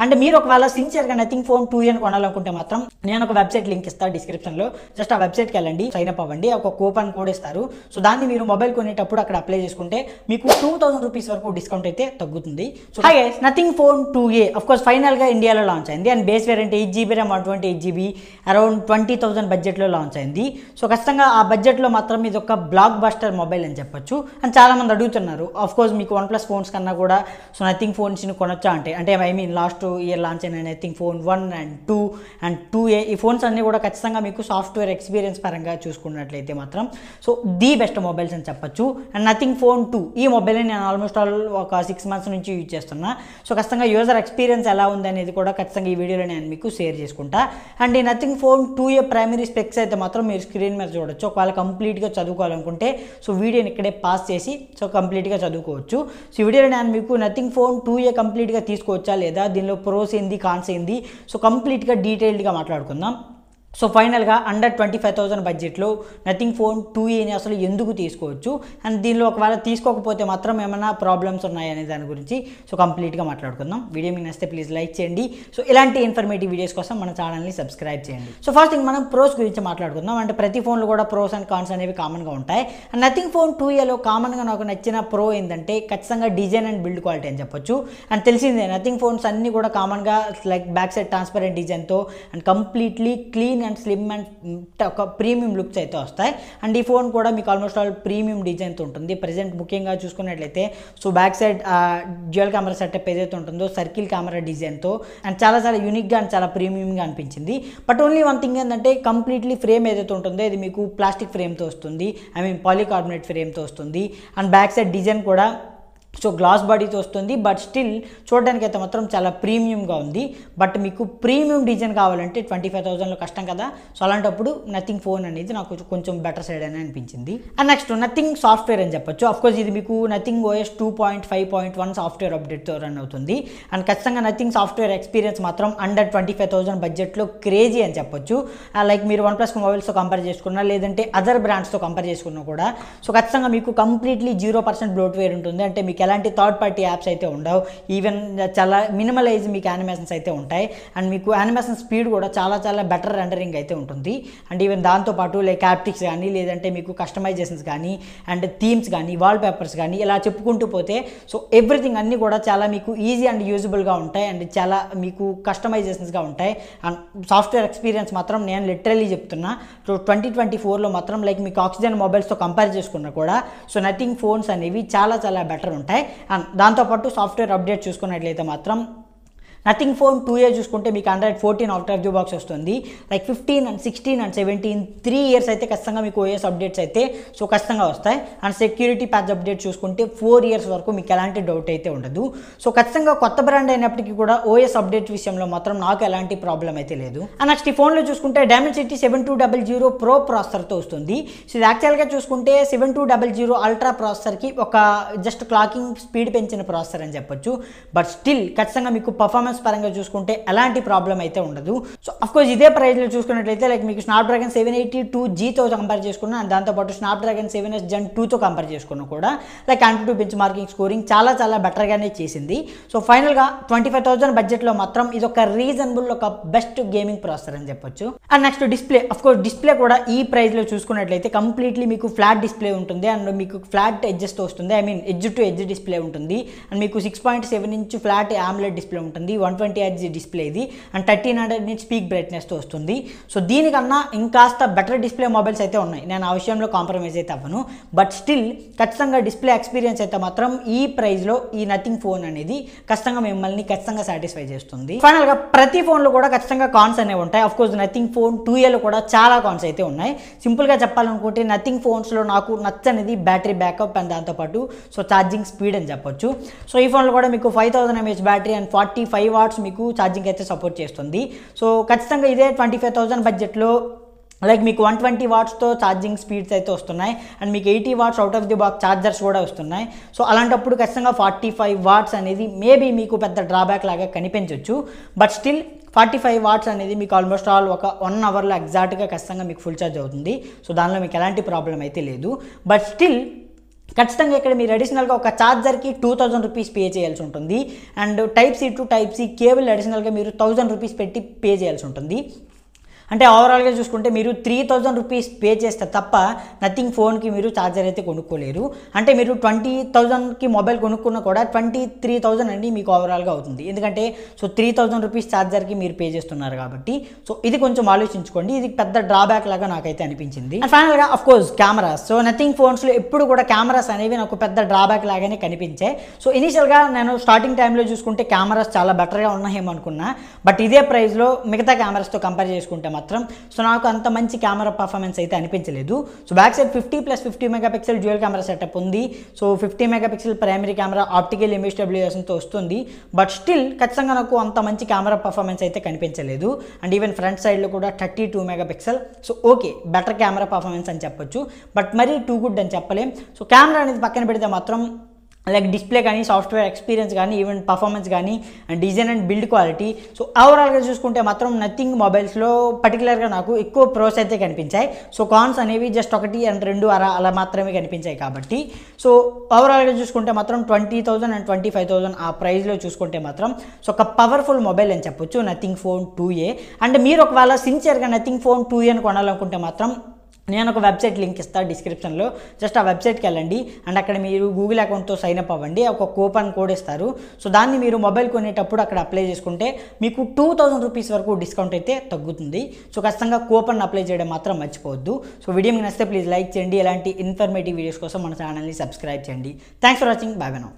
And మీరు ఒకవేళ సిన్సియర్గా నథింగ్ ఫోన్ 2A కొనాలనుకుంటే మాత్రం నేను ఒక వెబ్సైట్ లింక్ ఇస్తాను డిస్క్రిప్షన్లో. జస్ట్ ఆ వెబ్సైట్కి వెళ్ళండి, సైన్ అప్ అవ్వండి, ఒక కూపన్ కోడ్ ఇస్తారు. సో దాన్ని మీరు మొబైల్ కొనేటప్పుడు అక్కడ అప్లై చేసుకుంటే మీకు 2000 రూపీస్ వరకు డిస్కౌంట్ అయితే తగ్గుతుంది. So hi guys, nothing phone 2A course ఫైనల్గా ఇండియాలో లాంచ్ అయింది. And base variant 8GB RAM 128GB around 20,000 బడ్జెట్లో లాంచ్ అయింది. సో ఖచ్చితంగా ఆ బడ్జెట్లో మాత్రం ఇది ఒక బ్లాక్ బస్టర్ మొబైల్ అని చెప్పొచ్చు. అండ్ చాలామంది అడుగుతున్నారు కోర్స్ మీకు OnePlus ఫోన్స్ కన్నా కూడా సో నథింగ్ ఫోన్స్ని కొనొచ్చా అంటే I mean last year launch అయిన nothing phone 1 and 2 and 2A ఈ ఫోన్స్ అన్నీ కూడా ఖచ్చితంగా మీకు సాఫ్ట్వేర్ ఎక్స్పీరియన్స్ పరంగా చూసుకున్నట్లయితే మాత్రం సో ది బెస్ట్ మొబైల్స్ అని చెప్పొచ్చు. అండ్ నథింగ్ ఫోన్ 2 ఈ మొబైల్ని నేను ఆల్మోస్ట్ ఆల్ ఒక 6 months నుంచి యూజ్ చేస్తున్నా. సో ఖచ్చితంగా యూజర్ ఎక్స్పీరియన్స్ ఎలా ఉంది అనేది కూడా ఖచ్చితంగా ఈ వీడియోలో నేను మీకు షేర్ చేసుకుంటా. అండ్ ఈ nothing phone 2A primary specs అయితే మాత్రం మీరు స్క్రీన్ మీద చూడొచ్చు. ఒకవేళ కంప్లీట్గా చదువుకోవాలనుకుంటే సో వీడియోని ఇక్కడే పాస్ చేసి సో కంప్లీట్గా చదువుకోవచ్చు. సో ఈ వీడియోలో నేను మీకు నథింగ్ ఫోన్ 2A కంప్లీట్గా తీసుకోవచ్చా లేదా, దీనిలో ప్రోస్ ఏంది కాన్స్ ఏంది సో కంప్లీట్గా డీటెయిల్డ్గా మాట్లాడుకుందాం. సో ఫైనల్గా అండర్ 25,000 బడ్జెట్లో నథింగ్ ఫోన్ 2Aని అసలు ఎందుకు తీసుకోవచ్చు, అండ్ దీనిలో ఒకవేళ తీసుకోకపోతే మాత్రం ఏమైనా ప్రాబ్లమ్స్ ఉన్నాయనే దాని గురించి సో కంప్లీట్గా మాట్లాడుకుందాం. వీడియో మీకు నచ్చితే ప్లీజ్ లైక్ చేయండి. సో ఇలాంటి ఇన్ఫర్మేటివ్ వీడియోస్ కోసం మన ఛానల్ని సబ్స్క్రైబ్ చేయండి. సో ఫస్ట్ థింగ్ మనం ప్రోస్ గురించి మాట్లాడుకుందాం. అంటే ప్రతి ఫోన్లో కూడా ప్రోస్ అండ్ కాన్స్ అనేవి కామన్గా ఉంటాయి. అండ్ నథింగ్ ఫోన్ 2Aలో కామన్గా నాకు నచ్చిన ప్రో ఏంటంటే ఖచ్చితంగా డిజైన్ అండ్ బిల్డ్ క్వాలిటీ అని చెప్పొచ్చు. అండ్ తెలిసిందే నథింగ్ ఫోన్స్ అన్నీ కూడా కామన్గా లైక్ బ్యాక్ సైడ్ ట్రాన్స్పరెంట్ డిజైన్తో and completely clean and slim and ఒక ప్రీమియం లుక్స్ అయితే వస్తాయి. అండ్ ఈ ఫోన్ కూడా మీకు ఆల్మోస్ట్ ఆల్ ప్రీమియం డిజైన్తో ఉంటుంది. ప్రజెంట్ ముఖ్యంగా చూసుకున్నట్లయితే so back side dual camera setup ఏదైతే ఉంటుందో సర్కిల్ కెమెరా డిజైన్తో అండ్ చాలా యూనిక్గా అండ్ చాలా ప్రీమియంగా అనిపించింది. బట్ ఓన్లీ వన్ థింగ్ ఏంటంటే కంప్లీట్లీ ఫ్రేమ్ ఏదైతే ఉంటుందో ఇది మీకు ప్లాస్టిక్ ఫ్రేమ్తో వస్తుంది, ఐ మీన్ పాలికార్బోనేట్ ఫ్రేమ్తో వస్తుంది. అండ్ బ్యాక్ సైడ్ డిజైన్ కూడా సో గ్లాస్ బాడీతో వస్తుంది. బట్ స్టిల్ చూడడానికి అయితే మాత్రం చాలా ప్రీమియంగా ఉంది. బట్ మీకు ప్రీమియం డిజైన్ కావాలంటే 25,000లో కష్టం కదా. సో అలాంటప్పుడు నథింగ్ ఫోన్ అనేది నాకు కొంచెం బెటర్ సైడ్ అని అనిపించింది. అండ్ నెక్స్ట్ నథింగ్ సాఫ్ట్వేర్ అని చెప్పొచ్చు. అఫ్కోర్స్ ఇది మీకు నథింగ్ OS 2.5.1 సాఫ్ట్వేర్ అప్డేట్తో రన్ అవుతుంది. అండ్ ఖచ్చితంగా నథింగ్ సాఫ్ట్వేర్ ఎక్స్పీరియన్స్ మాత్రం అండర్ 25,000 బడ్జెట్లో క్రేజీ అని చెప్పొచ్చు. లైక్ మీరు OnePlus మొబైల్స్తో కంపేర్ చేసుకున్నా లేదంటే అదర్ బ్రాండ్స్తో కంపేర్ చేసుకున్నా కూడా సో ఖచ్చితంగా మీకు కంప్లీట్లీ 0% బ్లోట్వేర్ ఉంటుంది. అంటే మీకు ఎలాంటి థర్డ్ పార్టీ యాప్స్ అయితే ఉండవు. ఈవెన్ చాలా మినిమలైజ్ మీకు యానిమేషన్స్ అయితే ఉంటాయి. అండ్ మీకు యానిమేషన్ స్పీడ్ కూడా చాలా బెటర్ రెండరింగ్ అయితే ఉంటుంది. అండ్ ఈవెన్ దాంతోపాటు లైక్ యాప్టిక్స్ కానీ లేదంటే మీకు కస్టమైజేషన్స్ కానీ అండ్ థీమ్స్ కానీ వాల్ పేపర్స్ కానీ ఇలా చెప్పుకుంటూ పోతే సో ఎవ్రీథింగ్ అన్నీ కూడా చాలా మీకు ఈజీ అండ్ యూజబుల్గా ఉంటాయి. అండ్ చాలా మీకు కస్టమైజేషన్స్గా ఉంటాయి. అండ్ సాఫ్ట్వేర్ ఎక్స్పీరియన్స్ మాత్రం నేను లిటరల్లీ చెప్తున్నా. సో 2024లో మాత్రం లైక్ మీకు ఆక్సిజన్ మొబైల్స్తో కంపేర్ చేసుకున్నా కూడా సో నథింగ్ ఫోన్స్ అనేవి చాలా బెటర్ ఉంటాయి. అండ్ దాంతోపాటు సాఫ్ట్వేర్ అప్డేట్ చూసుకున్నట్లయితే మాత్రం నథింగ్ ఫోన్ 2A చూసుకుంటే మీకు Android 14 out of the box వస్తుంది. లైక్ 15 and 16 and 17 3 years అయితే ఖచ్చితంగా మీకు OS అప్డేట్స్ అయితే సో ఖచ్చితంగా వస్తాయి. అండ్ సెక్యూరిటీ ప్యాచ్ అప్డేట్ చూసుకుంటే 4 years వరకు మీకు ఎలాంటి డౌట్ అయితే ఉండదు. సో ఖచ్చితంగా కొత్త బ్రాండ్ అయినప్పటికీ కూడా OS అప్డేట్ విషయంలో మాత్రం నాకు ఎలాంటి ప్రాబ్లం అయితే లేదు. అండ్ నెక్స్ట్ ఈ ఫోన్లో చూసుకుంటే Dimensity 7200 Pro ప్రాసెసర్తో వస్తుంది. సో ఇది యాక్చువల్గా చూసుకుంటే 7200 అల్ట్రా ప్రాసెసర్కి ఒక జస్ట్ క్లాకింగ్ స్పీడ్ పెంచిన ప్రాసెసర్ అని చెప్పొచ్చు. బట్ స్టిల్ ఖచ్చితంగా మీకు పర్ఫార్మెన్స్ పరంగా చూసుకుంటే ఎలాంటి ప్రాబ్లం అయితే ఉండదు. సో అఫ్కోర్స్ ఇదే ప్రైస్లో చూసుకున్నట్లయితే లైక్ మీకు Snapdragon 782Gతో కంపేర్ చేసుకున్నా అండ్ దాంతోపాటు Snapdragon 7S Gen 2తో కంపేర్ చేసుకున్నా కూడా like AnTuTu bench marking scoring చాలా బెటర్గానే చేసింది. సో ఫైనల్గా 25,000 బడ్జెట్లో మాత్రం ఇది ఒక రీజనబుల్ ఒక బెస్ట్ గేమింగ్ ప్రాసెసర్ అని చెప్పొచ్చు. And next display, of course display కూడా ఈ ప్రైస్లో చూసుకున్నట్లయితే కంప్లీట్లీ మీకు ఫ్లాట్ డిస్ప్లే ఉంటుంది. అండ్ మీకు ఫ్లాట్ ఎడ్జెస్తో వస్తుంది, I mean edge to edge display ఉంటుంది. అండ్ మీకు 6.7 inch ఫ్లాట్ AMOLED డిస్ప్లే ఉంటుంది. 120Hz డిస్ప్లే ఇది అండ్ 1300 nits పీక్ బ్రైట్నెస్తో వస్తుంది. సో దీనికన్నా ఇంకాస్త బెటర్ డిస్ప్లే మొబైల్స్ అయితే ఉన్నాయి. నేను ఆ విషయంలో కాంప్రమైజ్ అయితే అవ్వను. బట్ స్టిల్ ఖచ్చితంగా డిస్ప్లే ఎక్స్పీరియన్స్ అయితే మాత్రం ఈ ప్రైస్లో ఈ నథింగ్ ఫోన్ అనేది ఖచ్చితంగా మిమ్మల్ని సాటిస్ఫై చేస్తుంది. ఫైనల్గా ప్రతి ఫోన్లో కూడా ఖచ్చితంగా కాన్స్ అనేవి ఉంటాయి. అఫ్కోర్స్ నథింగ్ ఫోన్ 2Aలో కూడా చాలా కాన్స్ అయితే ఉన్నాయి. సింపుల్గా చెప్పాలనుకుంటే నథింగ్ ఫోన్స్లో నాకు నచ్చనిది బ్యాటరీ బ్యాకప్ అండ్ దాంతోపాటు సో ఛార్జింగ్ స్పీడ్ అని చెప్పొచ్చు. సో ఈ ఫోన్లో కూడా మీకు 5000 mAh బ్యాటరీ అండ్ 45 watts మీకు ఛార్జింగ్ అయితే సపోర్ట్ చేస్తుంది. సో ఖచ్చితంగా ఇదే 25,000 బడ్జెట్లో లైక్ మీకు 120 wattsతో ఛార్జింగ్ స్పీడ్స్ అయితే వస్తున్నాయి. అండ్ మీకు 80 watts out of the box chargers కూడా వస్తున్నాయి. సో అలాంటప్పుడు ఖచ్చితంగా 45 watts అనేది మేబీ మీకు పెద్ద డ్రాబ్యాక్ లాగా కనిపించవచ్చు. బట్ స్టిల్ 45 watts అనేది మీకు ఆల్మోస్ట్ ఆల్ ఒక 1 hourలో ఎగ్జాక్ట్గా ఖచ్చితంగా మీకు ఫుల్ ఛార్జ్ అవుతుంది. సో దానిలో మీకు ఎలాంటి ప్రాబ్లం అయితే లేదు. బట్ స్టిల్ ఖచ్చితంగా ఇక్కడ మీరు అడిషనల్గా ఒక ఛార్జర్కి 2000 రూపీస్ పే చేయాల్సి ఉంటుంది. And type C to type C cable అడిషనల్గా మీరు 1000 రూపీస్ పెట్టి పే చేయాల్సి ఉంటుంది. అంటే ఓవరాల్గా చూసుకుంటే మీరు 3000 రూపీస్ పే చేస్తే తప్ప నథింగ్ ఫోన్కి మీరు ఛార్జర్ అయితే కొనుక్కోలేరు. అంటే మీరు 20,000కి మొబైల్ కొనుక్కున్నా కూడా 23,000 అండి మీకు ఓవరాల్గా అవుతుంది. ఎందుకంటే 3000 రూపీస్ ఛార్జర్కి మీరు పే చేస్తున్నారు కాబట్టి. ఇది కొంచెం ఆలోచించుకోండి. ఇది పెద్ద డ్రాబ్యాక్ లాగా నాకైతే అనిపించింది. అండ్ ఫైనల్గా ఆఫ్ కోర్స్ కెమెరాస్. నథింగ్ ఫోన్స్లో ఎప్పుడు కూడా కెమెరాస్ అనేవి నాకు పెద్ద డ్రాబ్యాక్ లాగానే కనిపించాయి. ఇనిషియల్గా నేను స్టార్టింగ్ టైంలో చూసుకుంటే కెమెరాస్ చాలా బెటర్గా ఉన్నాయేమో అనుకున్నా. బట్ ఇదే ప్రైస్లో మిగతా కెమెరాస్తో కంపేర్ చేసుకుంటే మాత్రం నాకు అంత మంచి కెమెరా పర్ఫార్మెన్స్ అయితే అనిపించలేదు. Back side 50+50 megapixel dual camera setup ఉంది. 50 megapixel primary camera optical image స్టెబిలైజేషన్తో వస్తుంది. బట్ స్టిల్ ఖచ్చితంగా నాకు అంత మంచి కెమెరా పర్ఫార్మెన్స్ అయితే కనిపించలేదు. అండ్ ఈవెన్ ఫ్రంట్ సైడ్లో కూడా 32 megapixel. Okay, better camera performance అని చెప్పొచ్చు. బట్ మరీ టూ గుడ్ అని చెప్పలేం. కెమెరా అనేది పక్కన పెడితే మాత్రం లైక్ డిస్ప్లే కానీ, సాఫ్ట్వేర్ ఎక్స్పీరియన్స్ కానీ, ఈవెన్ పర్ఫార్మెన్స్ కానీ, and design and build quality, ఓవరాల్గా చూసుకుంటే మాత్రం నథింగ్ మొబైల్స్లో పర్టికులర్గా నాకు ఎక్కువ ప్రోస్ అయితే కనిపించాయి. కాన్స్ అనేవి జస్ట్ 1 and 2 అలా మాత్రమే కనిపించాయి కాబట్టి. ఓవరాల్గా చూసుకుంటే మాత్రం 20,000 and 25,000 ఆ ప్రైస్లో చూసుకుంటే మాత్రం ఒక పవర్ఫుల్ మొబైల్ అని చెప్పొచ్చు నథింగ్ ఫోన్ 2A. అండ్ మీరు ఒకవేళ సిన్సియర్గా నథింగ్ ఫోన్ 2A అని కొనాలనుకుంటే మాత్రం నేను ఒక వెబ్సైట్ లింక్ ఇస్తాను డిస్క్రిప్షన్లో. జస్ట్ ఆ వెబ్సైట్కి వెళ్ళండి. అండ్ అక్కడ మీరు గూగుల్ అకౌంట్తో సైన్అప్ అవ్వండి. ఒక కూపన్ కోడ్ ఇస్తారు. దాన్ని మీరు మొబైల్ కొనేటప్పుడు అక్కడ అప్లై చేసుకుంటే మీకు 2000 రూపీస్ వరకు డిస్కౌంట్ అయితే తగ్గుతుంది. ఖచ్చితంగా కూపన్ అప్లై చేయడం మాత్రం మర్చిపోవద్దు. వీడియో మీకు నచ్చితే ప్లీజ్ లైక్ చేయండి. ఇలాంటి ఇన్ఫర్మేటివ్ వీడియోస్ కోసం మన ఛానల్ని సబ్స్క్రైబ్ చేయండి. Thanks for watching. By by now.